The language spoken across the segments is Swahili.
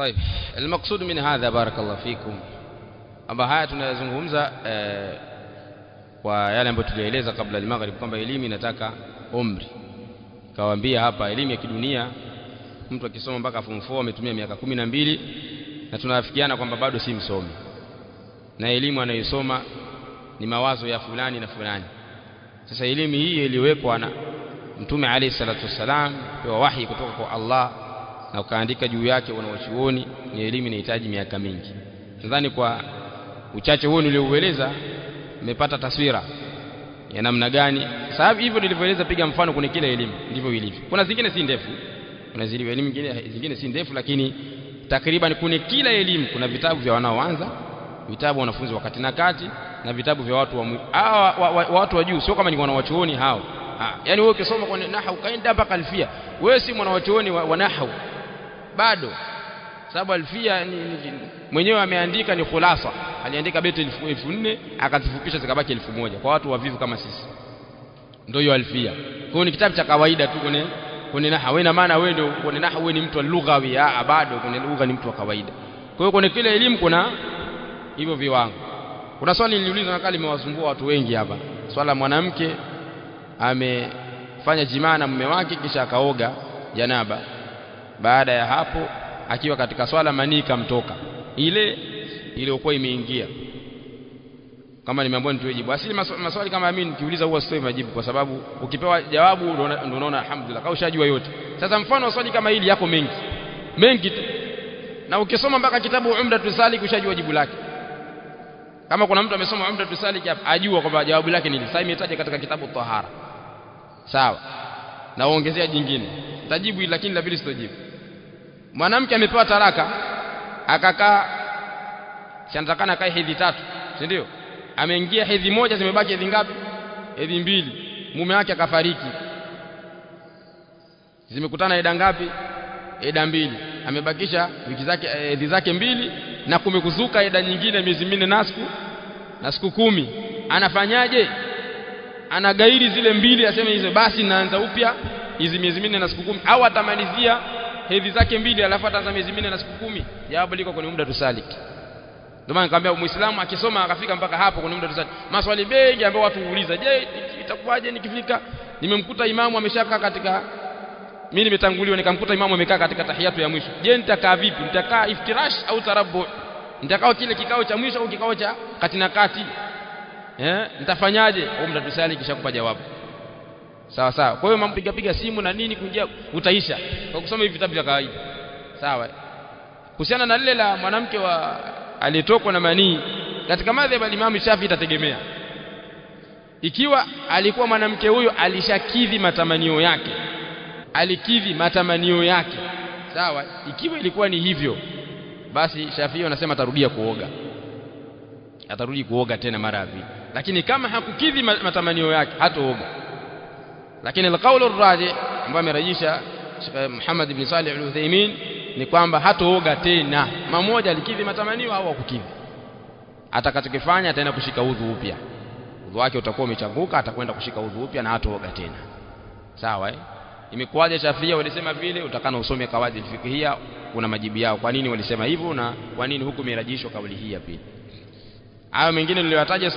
طيب المقصود من هذا بارك الله فيكم amba haya tunayazungumza kwa yale ambayo tulieleza kabla ya maghrib kwamba elimu inataka umri. Kawaambia hapa elimu ya kidunia mtu akisoma mpaka form 4 ametumia miaka 12 na tunawafikiana kwamba bado si msomi. Na elimu anayosoma ni mawazo ya fulani na fulani. Sasa elimu hii iliwekwa na Mtume alayhi salatu wasalam, pewa wahi kutoka kwa Allah na ukaandika juu yake wanawachuoni. Ni elimu inahitaji miaka mingi. Nadhani kwa uchache huo nilioueleza nimepata taswira ya namna gani. Sababu hivyo nilivyoeleza, piga mfano kuna kila elimu ndivyo ilivyo. Kuna zingine si ndefu, kuna zile elimu zingine si ndefu, lakini takriban kuna kila elimu kuna vitabu vya wanaoanza, vitabu wanafunzi wakati na kati, na vitabu vya watu watu wa juu. Sio kama ni wanawachuoni hao. Yaani wewe ukisoma kwa nahwu kaenda mpaka alfia, wewe si mwanawachuoni wa nahwu bado. Sababu alfia mwenyewe ameandika ni khulasa, aliandika beti 1400 akazifupisha zikabaki 1000 kwa watu wavivu kama sisi. Ndio hiyo alfia. Kwa hiyo ni kitabu cha kawaida tu kwenye nahwu. Ina maana wewe ndio kwenye nahwu wewe ni mtu lughawi, bado kwenye lugha ni mtu wa kawaida. Kwa hiyo kwenye kila elimu kuna hivyo viwango. Kuna swali niliuliza nakali limewasumbua watu wengi hapa. Swala mwanamke amefanya jimaa na mume wake kisha akaoga janaba. Baada ya hapo akiwa katika swala manii kamtoka. Ile iliyokuwa imeingia. Kama nimeambiwa nitoe jibu. Asili maswali kama mimi nikiuliza huwa sitoi majibu kwa sababu ukipewa jawabu ndio unaona alhamdulillah kama ushajua yote. Sasa mfano swali kama hili yako mengi. Mengi tu. Na ukisoma mpaka kitabu Umdatus Salik ushajua jibu lake. Kama kuna mtu amesoma Umdatus Salik hapa ajua kwamba jawabu lake ni sasa imetaja katika kitabu Tahara. Sawa. Na uongezea jingine. Tajibu lakini la pili sitojibu. Mwanamke amepewa talaka akakaa shantakana kae hedhi 3, si ndio? Ameingia hedhi moja, zimebaki hedhi ngapi? Hedhi 2. Mume wake akafariki. Zimekutana eda ngapi? Eda 2. Amebakisha wiki zake hedhi zake 2 na kumekuzuka eda nyingine miezi 4 na siku 10. Anafanyaje? Anagairi zile 2 aseme hizo basi naanza upya hizi miezi 4 na siku 10, au atamalizia hedhi zake 2 alafu ataanza miezi 4 na siku 10? Jawabu liko kwenye Umdatus Salik. Ndio maana nikamwambia Muislamu akisoma akafika mpaka hapo kwenye Umdatus Salik, maswali mengi ambayo watu huuliza, je, itakuwaje nikifika nimemkuta imamu ameshakaa katika, mimi nimetanguliwa nikamkuta imamu amekaa katika tahiyatu ya mwisho, je nitakaa vipi? Nitakaa iftirash au tarabbu? Nitakaa kile kikao cha mwisho au kikao cha kati na kati? Nitafanyaje? Umdatus Salik kisha kupa jawabu. Sawa sawa. Kwa hiyo mampiga piga simu na nini kuingia utaisha kwa kusoma hivi vitabu vya kawaida. Sawa. Kuhusiana na lile la mwanamke wa aliyetokwa na manii, katika madhhabu ya Imam Shafi itategemea. Ikiwa alikuwa mwanamke huyo alishakidhi matamanio yake, alikidhi matamanio yake, sawa, ikiwa ilikuwa ni hivyo, basi Shafi wanasema atarudia kuoga. Atarudi kuoga tena mara ya pili. Lakini kama hakukidhi matamanio yake hatooga. Lakini al-qawl ar-rajih ambaye amerejisha Sheikh Muhammad ibn Salih al-Uthaymeen ni kwamba hatooga tena. Mmoja alikidhi matamanio au hakukidhi, atakachokifanya ataenda kushika udhu upya. Udhu wake utakuwa umechanguka, atakwenda kushika udhu upya na hatooga tena. Sawa Imekuwaje Shafia walisema vile? Utakana usome kawaidi al-fiqhiyya, kuna majibu yao kwa nini walisema hivyo na kwa nini hukumu imerejeshwa kauli hii ya pili. Hayo mengine niliyotaja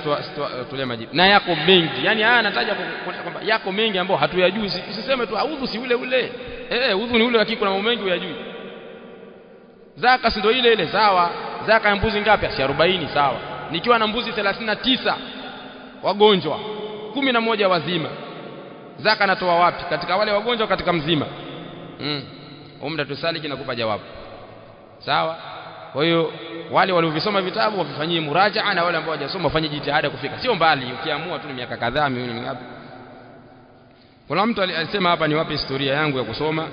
tulia majibu. Na yako mengi. Yaani haya anataja kwamba yako mengi ambao hatuyajui. Usiseme tu udhu si ule ule. Udhu ni ule, lakini kuna mambo mengi huyajui. Zaka si ndio ile ile, sawa. Zaka ya mbuzi ngapi? 40, sawa. Nikiwa na mbuzi 39 wagonjwa, 11 wazima, zaka natoa wapi? Katika wale wagonjwa katika mzima? Umdatus Salik inakupa jawabu. Sawa? Kwa hiyo wale waliovisoma vitabu wavifanyie murajaa, na wale ambao hawajasoma wafanye jitihada kufika. Sio mbali, ukiamua tu ni miaka kadhaa mioni mingapi. Kuna mtu alisema hapa niwape historia yangu ya kusoma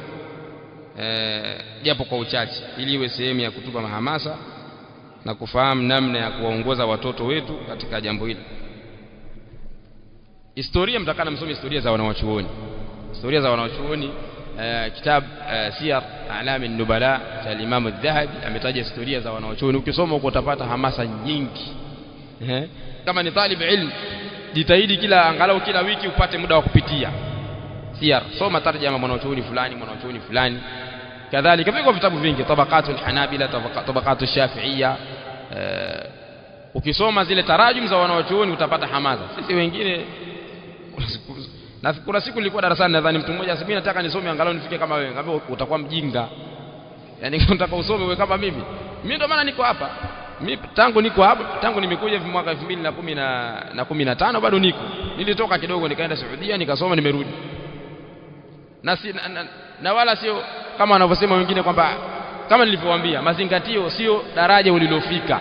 japo kwa uchache, ili iwe sehemu ya kutupa mahamasa na kufahamu namna ya kuwaongoza watoto wetu katika jambo hili. Historia, mtakana msome historia za wanawachuoni. Historia za wanawachuoni, kitab Siyar A'lam an-Nubala cha Imam Adh-Dhahabi ametaja historia za wanawachuoni. Ukisoma huko utapata hamasa nyingi. Kama ni talib ilm, jitahidi angalau kila wiki upate muda wa kupitia Siyar. Soma tarjama mwanachuoni fulani, kadhalika viko vitabu vingi, tabaqatul hanabila, tabaqatul shafi'iyya. Ukisoma zile tarajum za wanawachuoni utapata hamaza. Sisi wengine na kuna siku nilikuwa darasani, nadhani mtu mmoja asema nataka nisome angalau nifike kama wewe. Ngambia utakuwa mjinga, yani unataka usome wewe kama mimi ndio maana niko hapa. Mimi tangu niko hapa, tangu nimekuja mwaka 2015 bado niko. Nilitoka kidogo nikaenda Saudia nikasoma, nimerudi. Na wala sio kama wanavyosema wengine kwamba, kama nilivyowaambia, mazingatio sio daraja ulilofika.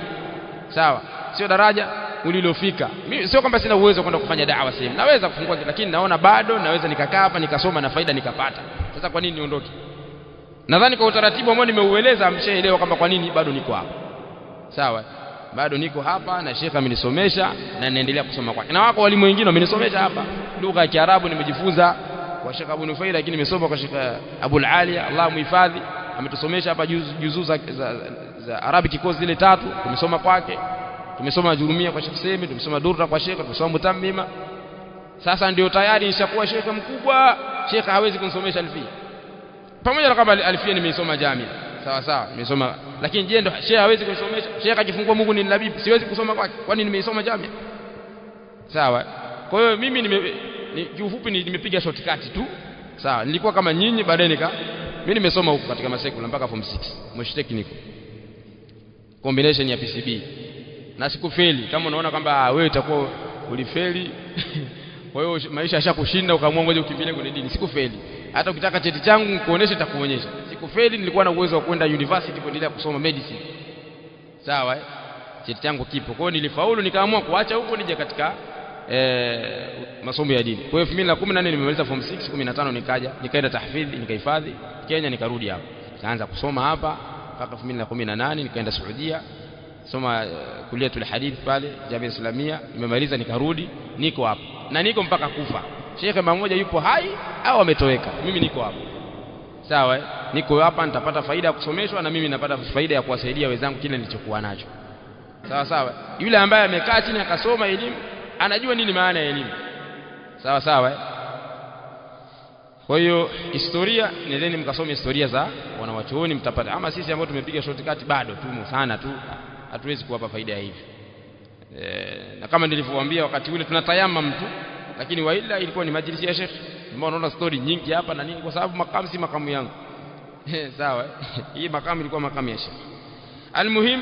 Sawa, sio daraja ulilofika. Mimi sio kwamba sina uwezo kwenda kufanya da'wa sehemu, naweza kufungua, lakini naona bado naweza nikakaa hapa nikasoma na faida nikapata. Sasa kwa nini niondoke? Nadhani kwa utaratibu ambao nimeueleza amshaelewa kwamba kwa nini bado niko hapa. Sawa, bado niko hapa na Sheikh amenisomesha na naendelea kusoma kwake, na wako walimu wengine wamenisomesha hapa. Lugha ya Kiarabu nimejifunza kwa Sheikh Abu Nufail, lakini nimesoma kwa Sheikh Abu Al-Aliya, Allah muhifadhi, ametusomesha hapa juzuu za Arabic course zile 3 tumesoma kwake. Tumesoma Jurumia kwa Sheikh Semi, tumesoma Durra kwa Sheikh, tumesoma Mutammima. Sasa ndio tayari nishakuwa Sheikh mkubwa. Sheikh hawezi kunisomesha alfia, pamoja na kwamba alfia nimeisoma Jamia, sawa sawa nimesoma, lakini je ndio Sheikh hawezi kunisomesha? Sheikh akifungua Mungu ni nabii, siwezi kusoma kwake, kwani nimeisoma Jamia? Sawa. Kwa hiyo mimi kiufupi nimepiga shortcut tu. Sawa, nilikuwa kama nyinyi, baadaye mimi nimesoma huko katika masekula mpaka form 6 Moshi Technical combination ya PCB, na sikufeli. Kama unaona kwamba wewe utakuwa ulifeli kwa hiyo maisha yashakushinda ukaamua ngoja ukimbilie kwenye dini, sikufeli. Hata ukitaka cheti changu nikuoneshe nitakuonyesha. Sikufeli, nilikuwa na uwezo wa kwenda university kuendelea kusoma medicine. Sawa, cheti changu kipo. Kwa hiyo nilifaulu, nikaamua kuacha huko nije katika masomo ya dini. Kwa hiyo 2014 nimemaliza form 6, 15 nikaenda tahfidhi, nikahifadhi Kenya, nikarudi hapa. Nikaanza kusoma hapa mpaka 2018 nikaenda Saudia. Soma kuliatul hadith pale Jamia Islamia, nimemaliza nikarudi, niko hapa. Na niko mpaka kufa. Sheikh mmoja yupo hai au ametoweka, mimi niko hapa. Sawa, niko hapa, nitapata faida ya kusomeshwa na mimi napata faida ya kuwasaidia wenzangu kile nilichokuwa nacho. Sawa sawa. Yule ambaye amekaa chini akasoma elimu anajua nini maana ya elimu. Sawa sawa. Kwa hiyo historia, nendeni mkasome historia za wanawachuoni mtapata. Ama sisi ambao tumepiga shortcut bado tumo sana tu, hatuwezi kuwapa faida ya hivi. Na kama nilivyowaambia wakati ule tunatayama mtu, lakini waila ilikuwa ni majlisi ya Sheikh. Mbona unaona story nyingi hapa na nini? Kwa sababu makamu si makamu yangu. Sawa, hii makamu ilikuwa makamu ya Sheikh. Almuhim,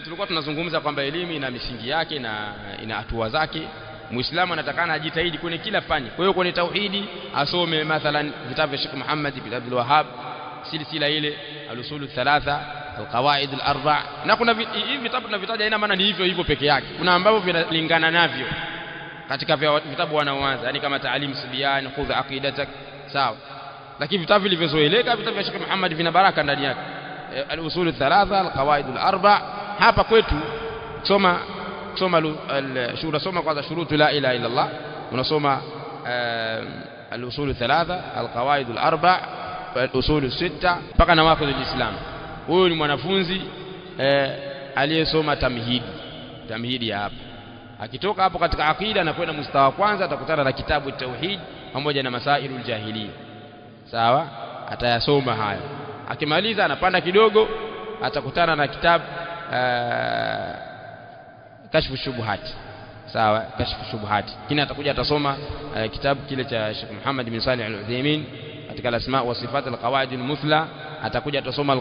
tulikuwa tunazungumza kwamba elimu ina misingi yake na ina hatua zake. Muislamu anatakana ajitahidi kwenye kila fani. Kwa hiyo kwenye tauhidi asome mathalan vitabu vya Sheikh Muhammad bin Abdul Wahhab, silsila ile al-usul al-thalatha, al-qawaid al-arba'. Na kuna hivi vitabu tunavitaja ina maana ni hivyo hivyo peke yake. Kuna ambavyo vinalingana navyo katika vitabu wanaoanza, yani kama Ta'lim Sibyan, khudh aqidatak, sawa. Lakini vitabu vilivyozoeleka, vitabu vya Sheikh Muhammad vina baraka ndani yake. Al-usul al-thalatha, al-qawaid al-arba'. Hapa kwetu soma soma kwanza shurutu la ilaha illa Allah, unasoma al-usul al-thalatha, al-qawaid al-arba', al-usul al-sitta mpaka nawaqid al-islam. Huyo ni mwanafunzi aliyesoma tamhidi ya hapa. Akitoka hapo katika akida na kwenda mustawa kwanza, atakutana na kitabu tauhid pamoja na masailul jahiliya. Sawa, atayasoma haya. Akimaliza anapanda kidogo, atakutana na kitabu kashfu shubuhat. Sawa, kashfu shubuhat. Kina atakuja atasoma kitabu kile cha Sheikh Muhammad bin Salih Al-Uthaymeen katika al-asma wa sifat al-qawaid al-muthla. Atakuja atasoma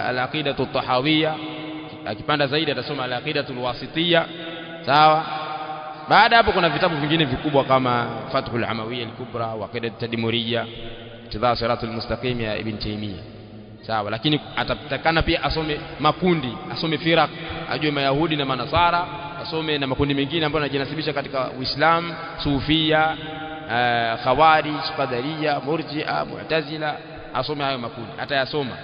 al-aqidatu at-tahawiyya. Akipanda zaidi atasoma al-aqidatu al-wasitiyya. Sawa. Baada hapo kuna vitabu vingine vikubwa kama Fathul Hamawiyya al-Kubra wa Aqidat at-Tadmuriyya, Ittibaa Siratul Mustaqim ya Ibn Taymiyyah. Sawa, lakini atatakana pia asome makundi, asome firaq, ajue Mayahudi na Manasara, asome na makundi mengine ambayo yanajinasibisha katika Uislamu, Sufia, Khawarij, Qadariyya, Murji'a, Mu'tazila, asome hayo makundi, atayasoma.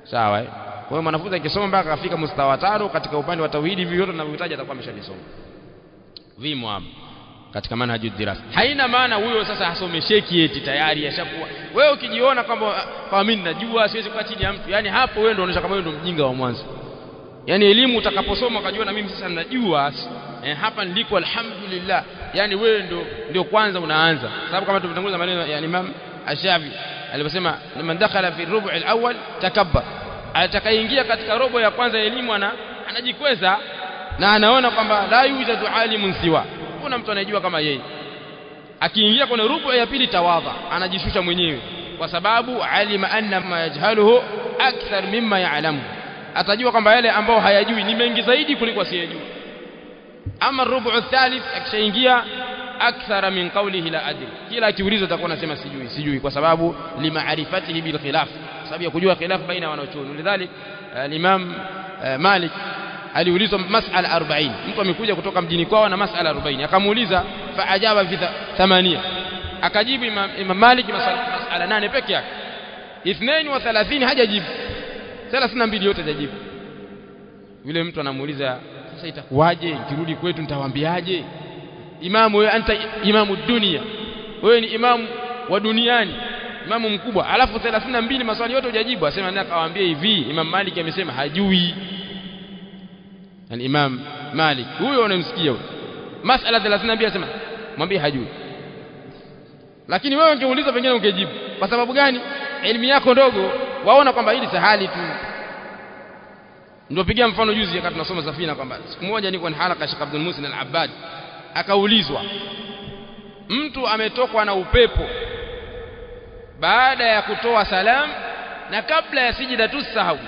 Sawa. Kwa hiyo mwanafunzi akisoma mpaka afika mustawa 5 katika upande wa tauhidi, hivi vyote tunavyohitaji atakuwa ameshalisoma. Vimo hapo katika manhaju dirasa. Haina maana huyo sasa asomesheki eti tayari ashakuwa. Wewe ukijiona kwamba kwa mimi najua siwezi kukaa chini ya mtu, yani hapo wewe ndio unaonyesha kama wewe ndio mjinga wa mwanzo. Yani elimu utakaposoma ukajiona mimi sasa najua, hapa niliko alhamdulillah, yani wewe ndio kwanza unaanza. Sababu kama tumetanguliza maneno ya Imam Ash-Shafi, aliposema man dakhala fi rubu' al-awwal takabbar, atakaingia katika robo ya kwanza elimu anajikweza na anaona kwamba la yujadu alimun siwa, kuna mtu anayejua kama yeye. Akiingia kwenye rubu ya pili tawadha, anajishusha mwenyewe, kwa sababu alima anna ma yajhaluhu akthar mimma ya'lamu, atajua kwamba yale ambao hayajui ni mengi zaidi kuliko asiyejua. Ama rubu thalith akishaingia akthara min qawlihi la adri, kila akiulizwa atakuwa anasema sijui, kwa sababu limaarifatihi bil khilaf, sababu ya kujua khilaf baina wanachuoni. Lidhalik al-Imam Malik aliulizwa mas'ala 40, mtu amekuja kutoka mjini kwao na mas'ala 40, akamuuliza fa ajaba fi 8, akajibu Imam Malik mas'ala 8 peke yake, 32 hajajibu, 32 yote hajajibu. Yule mtu anamuuliza sasa itakuwaje nikirudi kwetu nitawaambiaje? Imamu wewe, anta imamu dunia, wewe ni imamu wa duniani, imamu mkubwa, alafu 32 maswali yote hujajibu. Asema nani akawaambia hivi, Imam Malik amesema hajui. Al-Imam Malik huyo unamsikia huyo, masala 32 asema mwambie hajui. Lakini wewe ungeuliza pengine ungejibu. Kwa sababu gani? Elimu yako ndogo, waona kwamba hili sahali tu. Ndio pigia mfano juzi wakati tunasoma Safina kwamba siku moja niko na halaka Sheikh Abdul Muhsin Al-Abbad, akaulizwa mtu ametokwa na upepo baada ya kutoa salam na kabla ya sijida tusahau,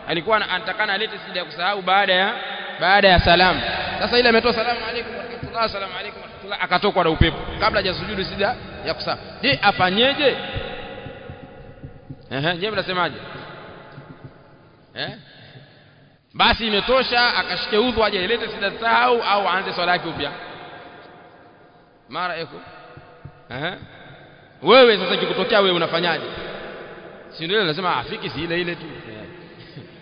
alikuwa anatakana alete sijida ya kusahau baada ya salam. Sasa ile ametoa salamu alaykum wa rahmatullah, salamu alaykum wa rahmatullah, akatokwa na upepo kabla hajasujudu sijida ya kusahau. Je, afanyeje? Je, mnasemaje? Basi imetosha akashike udhu aje ilete sijida tusahau au aanze swala yake upya? Mara eko wewe sasa kikutokea wewe unafanyaje? Si ndio lazima afiki, si ile tu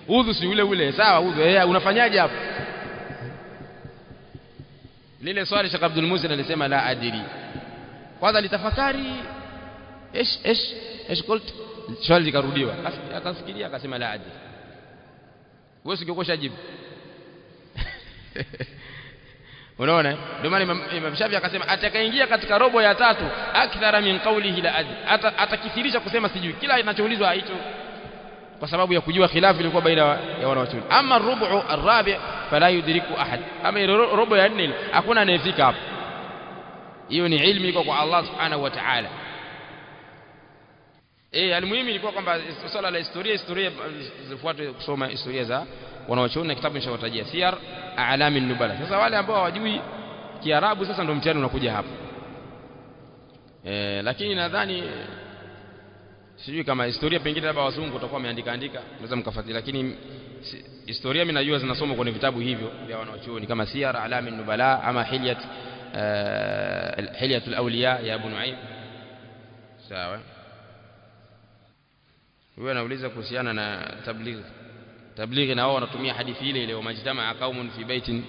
udhu si ule sawa udhu, unafanyaje hapo? Lile swali Sheikh Abdul Muhsin alisema la adiri, kwanza litafakari qult, swali likarudiwa, akafikiria akasema la adiri. Wewe singekosha jibu. Unaona, ndio maana Imam Shafi akasema atakaingia katika robo ya tatu akthara min qawlihi la adri, atakithirisha kusema sijui kila inachoulizwa hicho, kwa sababu ya kujua khilafu ilikuwa baina ya wanawachuoni. Ama rubu arabi fala yudriku ahad, ama robo ya 4 hakuna anayefika hapo. Hiyo ni ilmu iko kwa Allah subhanahu wa ta'ala. Almuhimu ilikuwa kwamba swala la historia zifuate kusoma historia za wanawachuoni, na kitabu nishawatajia Siyar A'lamin Nubala. Sasa wale ambao hawajui Kiarabu sasa ndio mtihani unakuja hapo. Lakini nadhani sijui kama historia pengine labda wazungu watakuwa wameandika naweza mkafuatilia, lakini historia mimi najua zinasomwa kwenye vitabu hivyo vya wanawachuoni kama Siyar A'lamin Nubala ama Hilyatul Awliya ya Abu Nu'aym. Sawa. Wewe anauliza kuhusiana na tablighi na wao wanatumia hadithi ile wa majtamaa qaumun fi baitin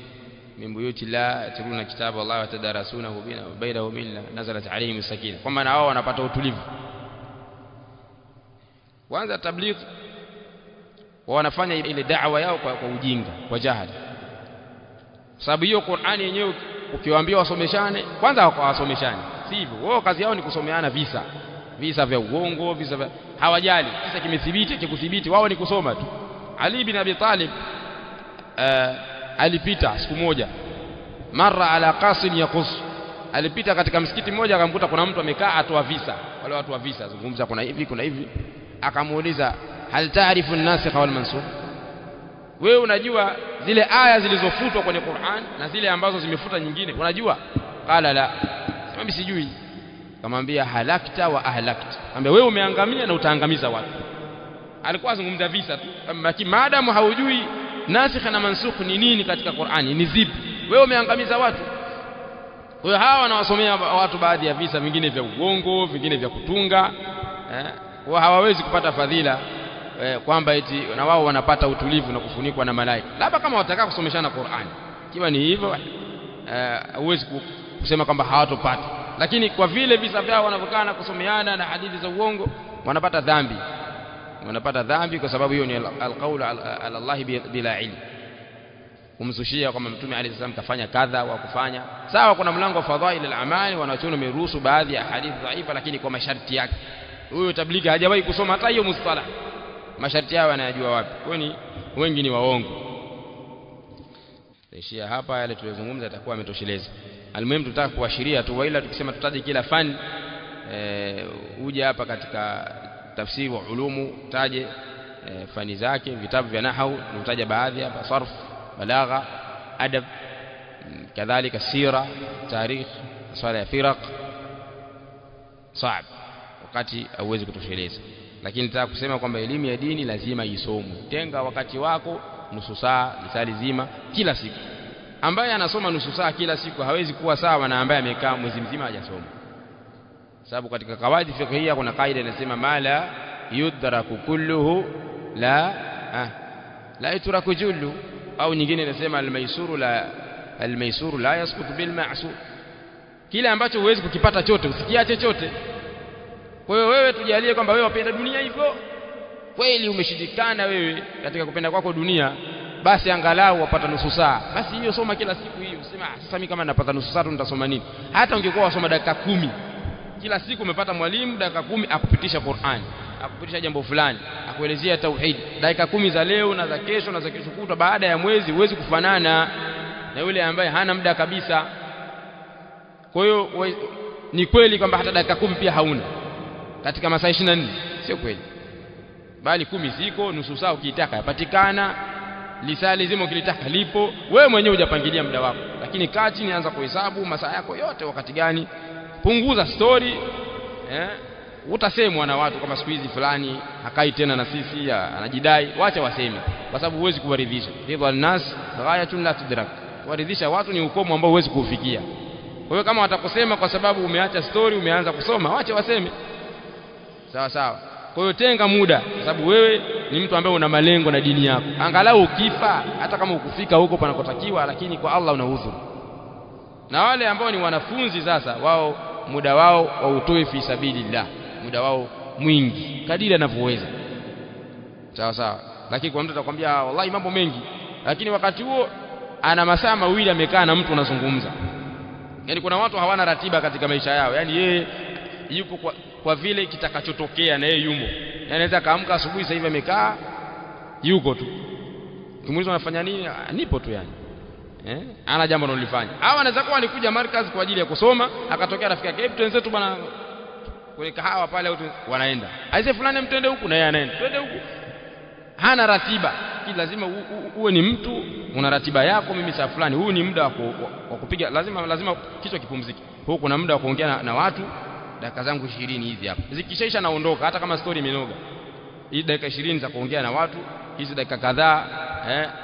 min buyuti la yatluna kitaba Allah wa tadarasunahu bainahum illa nazalat alayhim sakina, kwamba na wao wanapata utulivu. Kwanza tablighi wanafanya ile da'wa yao kwa ujinga, kwa jahili, sababu hiyo Qur'ani yenyewe ukiwaambia wasomeshane, kwanza hawasomeshani, si hivyo. Wao kazi yao ni kusomeana visa vya uongo, visa vya hawajali kisa kimethibiti kikuthibiti, wao ni kusoma tu. Ali bin Abi Talib alipita siku moja, mara ala qasin yaqus, alipita katika msikiti mmoja akamkuta kuna mtu amekaa atoa visa, wale watu wa visa zungumza kuna hivi, akamuuliza hal ta'rifu an-nasikh wal mansukh, wewe unajua zile aya zilizofutwa kwenye Qur'an na zile ambazo zimefuta nyingine unajua? Qala la, sema sijui. Kamwambia halakta wa ahlakta, ambia wewe umeangamia na utaangamiza watu. Alikuwa azungumza visa tu, lakini maadamu haujui nasikh na mansukh ni nini katika Qur'ani, ni zipi, wewe umeangamiza watu. Kwa hiyo hawa wanawasomea watu baadhi ya visa vingine vya uongo, vingine vya kutunga, wao hawawezi kupata fadhila kwamba eti na wao wanapata utulivu na kufunikwa na malaika. Labda kama wataka kusomeshana Qur'ani, kiwa ni hivyo huwezi kusema kwamba hawatopata, lakini kwa vile visa vyao wanavyokaa na kusomeana na hadithi za uongo wanapata dhambi, kwa sababu hiyo ni alqaulu ala Allah bila ilm, kumzushia kwamba Mtume alayhi salam kafanya kadha wa kufanya. Sawa, kuna mlango wa fadhail al-amali, wanachuoni wameruhusu baadhi ya hadithi dhaifa, lakini kwa masharti yake. Huyo tablighi hajawahi kusoma hata hiyo mustalah. Masharti yao anayajua wapi? Kwani wengi ni waongo. Taishia hapa, yale tuliyozungumza yatakuwa yametosheleza. Almuhimu tutaka kuashiria tu, waila tukisema tutaje kila fani uje hapa katika tafsiri wa ulumu taje fani zake, vitabu vya nahwu nitaja baadhi hapa, sarf, balagha, adab, kadhalika sira, tarikh, swala ya firaq, saab, wakati hauwezi kutosheleza. Lakini nataka kusema kwamba elimu ya dini lazima isomwe. Tenga wakati wako nusu saa, lisali zima kila siku. Ambaye anasoma nusu saa kila siku hawezi kuwa sawa na ambaye amekaa mwezi mzima hajasoma. Sababu katika kawaidi fiqhiyya kuna kaida inasema mala yudraku kulluhu la yutraku jullu, au nyingine inasema almaysuru la yasqutu bil ma'sur. Kile ambacho huwezi kukipata chote usikiache chote. Kwa hiyo wewe tujalie kwamba wewe wapenda dunia hivyo, kweli umeshindikana wewe katika kupenda kwako dunia, basi angalau wapata nusu saa. Basi hiyo soma kila siku hiyo. Usema sasa mimi kama napata nusu saa tu nitasoma nini? Hata ungekuwa wasoma dakika 10 kila siku, umepata mwalimu dakika 10 akupitisha Qur'an, akupitisha jambo fulani, akuelezea tauhid, dakika 10 za leo na za kesho na za kesho kutwa, baada ya mwezi huwezi kufanana na yule ambaye hana muda kabisa. Kwa hiyo ni kweli kwamba hata dakika 10 pia hauna katika masaa 24, sio kweli. Bali 10 ziko, nusu saa ukitaka yapatikana, lisali zima ukilitaka lipo. Wewe mwenyewe hujapangilia muda wako, lakini kaa chini, anza kuhesabu masaa yako yote wakati gani. Punguza story, utasemwa na watu kama siku hizi fulani hakai tena na sisi, anajidai. Wacha waseme, kwa sababu huwezi kuwaridhisha. Ridha nas ghayatun la tudrak, kuwaridhisha watu ni ukomo ambao huwezi kuufikia. Kwa hiyo kama watakusema kwa sababu umeacha story, umeanza kusoma, wacha waseme. Sawa sawa. Kwa hiyo tenga muda, kwa sababu wewe ni mtu ambaye una malengo na dini yako. Angalau ukifa, hata kama ukufika huko panakotakiwa, lakini kwa Allah una udhuru. Na wale ambao ni wanafunzi sasa, wao muda wao wautoe fi sabilillah, muda wao mwingi kadiri anavyoweza. Sawa sawa. Lakini kwa mtu atakwambia wallahi mambo mengi, lakini wakati huo ana masaa mawili amekaa na mtu unazungumza. Yaani kuna watu hawana ratiba katika maisha yao. Yaani yeye yupo kwa vile kitakachotokea na yeye yumo. Yaani anaweza kaamka asubuhi sasa hivi amekaa yuko tu. Kimuuliza unafanya nini? Nipo tu yani. Ana jambo analofanya. Hawa anaweza kuwa alikuja markaz kwa ajili ya kusoma, akatokea rafiki yake, hebu tuenzetu bwana kwenye kahawa pale, au wanaenda. Aise fulani mtende huku na yeye anaenda. Twende huku. Hana ratiba. Kile lazima uwe ni mtu una ratiba yako. Mimi saa fulani huu ni muda wa kupiga, lazima kichwa kipumzike. Huko kuna muda wa kuongea na watu, dakika zangu 20 hizi hapa. Zikishaisha naondoka, hata kama story imenoga. Hii dakika 20 za kuongea na watu, hizi dakika kadhaa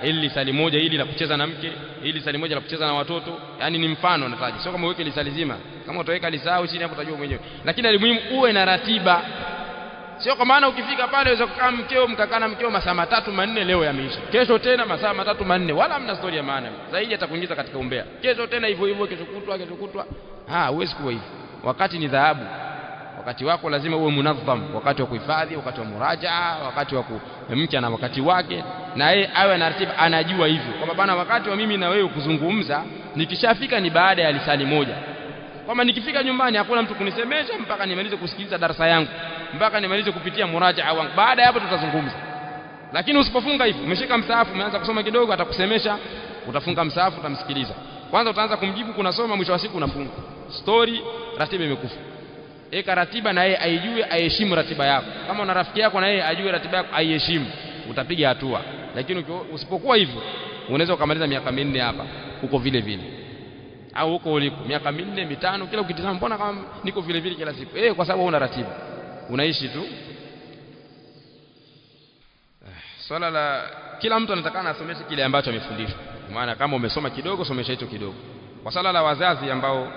ili sali moja hili la kucheza na mke, ili sali moja la kucheza na watoto. Yani ni mfano nataja, sio kama uweke lisali zima. Kama utaweka lisahau chini hapo utajua mwenyewe. Lakini alimuhimu uwe na ratiba. Sio kwa maana ukifika pale unaweza kukaa mkeo mkakana mkeo masaa 3 4 leo yameisha. Kesho tena masaa 3 4 wala hamna story ya maana. Zaidi atakuingiza katika umbea. Kesho tena hivyo hivyo, kesho kutwa. Huwezi kuwa hivyo. Wakati ni dhahabu. Wakati wako lazima uwe munadham, wakati wa kuhifadhi, wakati wa murajaa, wakati wa mke na wakati wake, na yeye awe na ratiba, anajua hivyo. Kwa bana wakati wa mimi na wewe kuzungumza nikishafika ni baada ya lisali moja. Kama nikifika nyumbani hakuna mtu kunisemesha mpaka nimalize kusikiliza darasa yangu, mpaka nimalize kupitia murajaa wangu. Baada ya hapo tutazungumza. Lakini usipofunga hivyo, umeshika msaafu umeanza kusoma kidogo, atakusemesha, utafunga msaafu utamsikiliza. Kwanza utaanza kumjibu kunasoma, mwisho wa siku unafunga. Story, ratiba imekufa. Eka ratiba na yeye aijue, aheshimu ratiba yako. Kama una rafiki yako na yeye ajue ratiba yako, aiheshimu, utapiga hatua. Lakini usipokuwa hivyo, unaweza ukamaliza miaka 4 hapa huko vile vile. Au huko uliko miaka 4 5, kila ukitazama mbona kama niko vile vile kila siku. Kwa sababu una ratiba. Unaishi tu. Swala la kila mtu anatakana asomeshe kile ambacho amefundishwa. Maana kama umesoma kidogo, somesha hicho kidogo. Kwa swala la wazazi ambao,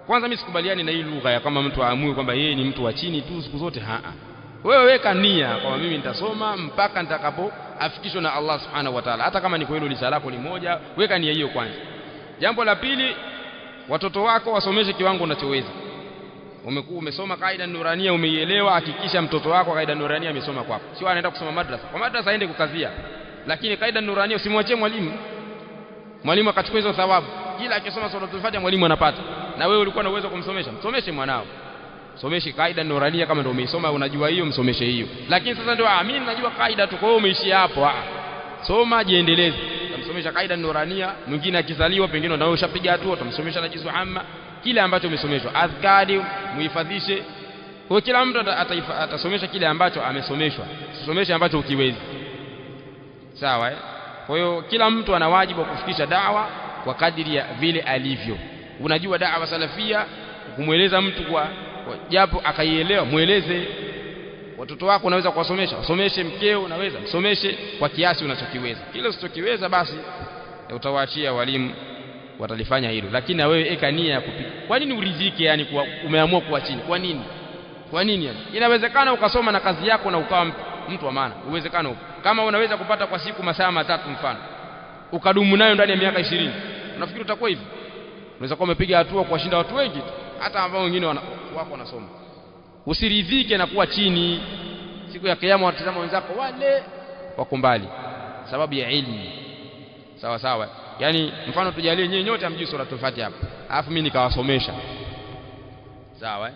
kwanza mimi sikubaliani na hii lugha ya kama mtu aamue kwamba yeye ni mtu wa chini tu siku zote. Wewe weka nia kwamba mimi nitasoma mpaka nitakapo afikishwe na Allah subhanahu wa ta'ala. Hata kama ni kwa hilo lisala lako limoja, weka nia hiyo kwanza. Jambo la pili, watoto wako wasomeshe kiwango unachoweza. Umesoma kaida nurania, umeielewa, hakikisha mtoto wako kaida nurania amesoma kwako. Sio anaenda kusoma madrasa. Kwa madrasa aende kukazia. Lakini kaida nurania usimwachie mwalimu. Mwalimu akachukua hizo thawabu. Kila akisoma suratul Fatiha mwalimu anapata. Na wewe ulikuwa na uwezo kumsomesha, msomeshe mwanao. someshe kaida nurania kama ndio umeisoma unajua hiyo msomeshe hiyo. Lakini sasa ndio mimi najua kaida tu kwa hiyo umeishia hapo. Soma jiendeleze. Utamsomesha kaida nurania, mwingine akizaliwa pengine ndio ushapiga hatua utamsomesha na juzu amma, kile ambacho umesomeshwa. Adhkari muhifadhishe. Kwa kila mtu atasomesha kile ambacho amesomeshwa. Usisomeshe ambacho ukiwezi. Sawa Kwa hiyo kila mtu ana wajibu wa kufikisha da'wa kwa kadiri ya vile alivyo. Unajua da'wa salafia kumueleza mtu kwa japo akaielewa, mueleze. Watoto wako unaweza kuwasomesha, usomeshe. Mkeo unaweza msomeshe kwa kiasi unachokiweza. Kile usichokiweza basi utawaachia walimu watalifanya hilo. Lakini na wewe eka nia ya kupiga. Kwa nini uridhike yani kwa umeamua kuwa chini? Kwa nini? Kwa nini yani? Inawezekana ukasoma na kazi yako na ukawa mtu wa maana. Uwezekano huko. Kama unaweza kupata kwa siku masaa 3 mfano, ukadumu nayo ndani ya miaka 20. Unafikiri utakuwa hivi? Unaweza kuwa umepiga hatua kuwashinda watu wengi tu, hata ambao wengine wako wanasoma. Usiridhike na kuwa chini. Siku ya kiyama watazama wenzako wale wako mbali sababu ya elimu. Sawa sawa. Yani mfano tujalie nyinyi nyote hamjui suratul Fatiha hapa. Alafu mimi nikawasomesha. Sawa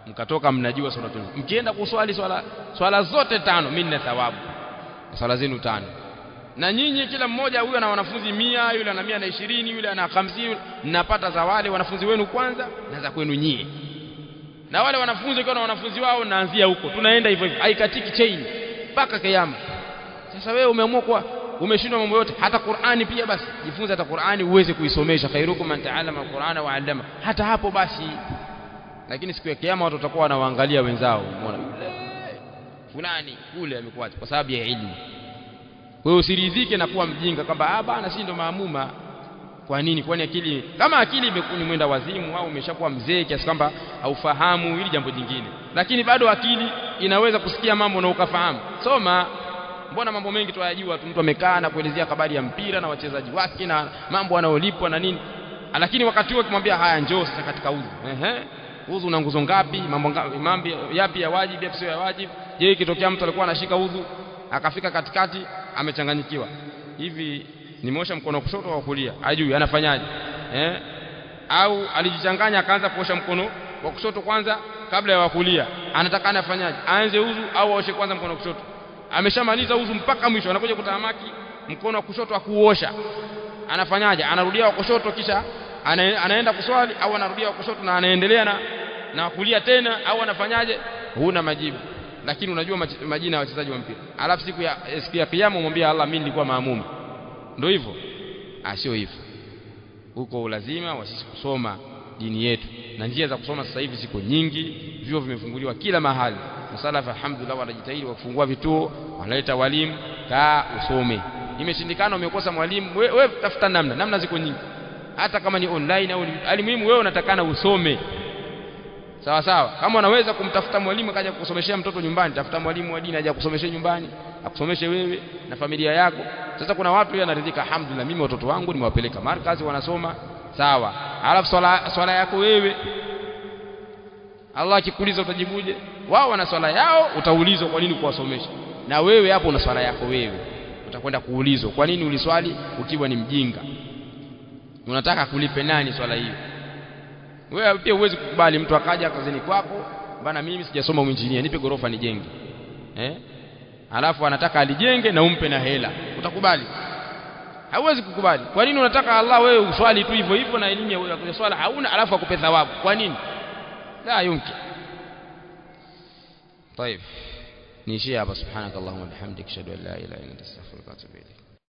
Mkatoka mnajua suratul. Mkienda kuswali swala zote 5 mimi nina thawabu. Swala zenu 5. Na nyinyi kila mmoja huyu ana wanafunzi 100, yule ana 120, yule ana 50, mnapata za wale wanafunzi wenu kwanza na za kwenu nyie. Na wale wanafunzi kwa wanafunzi wao naanzia huko. Tunaenda hivyo hivyo. Haikatiki chain mpaka kiyama. Sasa wewe umeamua kwa umeshindwa mambo yote, hata Qur'ani pia basi jifunze hata Qur'ani uweze kuisomesha. Khairukum man ta'allama al-Qur'ana wa 'allama. Hata hapo basi. Lakini siku ya kiyama watu watakuwa wanawaangalia wenzao, umeona yule fulani kule amekuacha kwa sababu ya elimu. Wewe usiridhike na kuwa mjinga kwamba bana si ndo maamuma. Kwa nini? Kwani akili kama akili imekuni mwenda wazimu au umeshakuwa mzee kiasi kwamba haufahamu hili jambo jingine. Lakini bado akili inaweza kusikia mambo na ukafahamu. Soma. Mbona mambo mengi tuyajua tu, mtu amekaa na kuelezea habari ya mpira na wachezaji wake na mambo wanaolipwa na nini. Lakini wakati huo ukimwambia haya njoo sasa katika udhu. Udhu una nguzo ngapi? Mambo yapi ya wajibu, yapi sio ya wajibu? Je, ikitokea mtu alikuwa anashika udhu akafika katikati amechanganyikiwa. Hivi nimeosha mkono kushoto au kulia? Hajui anafanyaje? Au alijichanganya akaanza kuosha mkono wa kushoto kwanza kabla ya wa kulia. Anataka anafanyaje? Aanze udhu au aoshe kwanza mkono wa kushoto? Ameshamaliza udhu mpaka mwisho anakuja kutamaki mkono wa kushoto akuosha. Anafanyaje? Anarudia wa kushoto kisha anaenda kuswali au anarudia wa kushoto na anaendelea na kulia tena au anafanyaje? Huna majibu. Lakini unajua majina ya wachezaji wa mpira. Alafu siku ya kiyama umwambia Allah mimi nilikuwa maamuma. Ndio hivyo? Sio hivyo. Huko lazima wa sisi kusoma dini yetu. Na njia za kusoma sasa hivi ziko nyingi, vyuo vimefunguliwa kila mahali. Masalafa alhamdulillah wanajitahidi kufungua vituo, wanaleta walimu, kaa usome. Imeshindikana umekosa mwalimu, wewe tafuta namna ziko nyingi. Hata kama ni online au alimuhimu wewe unatakana usome. Sawa sawa. Kama unaweza kumtafuta mwalimu akaja kukusomeshea mtoto nyumbani, tafuta mwalimu wa dini aje akusomeshee nyumbani, akusomeshe wewe na familia yako. Sasa kuna watu wanaridhika, alhamdulillah mimi watoto wangu nimewapeleka markazi wanasoma, sawa. Alafu swala yako wewe Allah akikuuliza utajibuje? Wao wana swala yao, utaulizwa kwa nini kuwasomesha. Na wewe hapo una swala yako wewe. Utakwenda kuulizwa kwa nini uliswali ukiwa ni mjinga. Unataka kulipe nani swala hiyo? Wewe pia huwezi kukubali mtu akaja kazini kwako, bana mimi sijasoma uinjinia, nipe gorofa nijenge. Alafu anataka alijenge na umpe na hela. Utakubali? Hauwezi kukubali. Kwa nini unataka Allah wewe uswali tu hivyo hivyo na elimu ya swala hauna alafu akupe thawabu? Kwa nini? La yumkin. طيب نيشي hapa subhanakallahumma bihamdika ashhadu an la ilaha illa anta astaghfiruka wa atubu ilayk.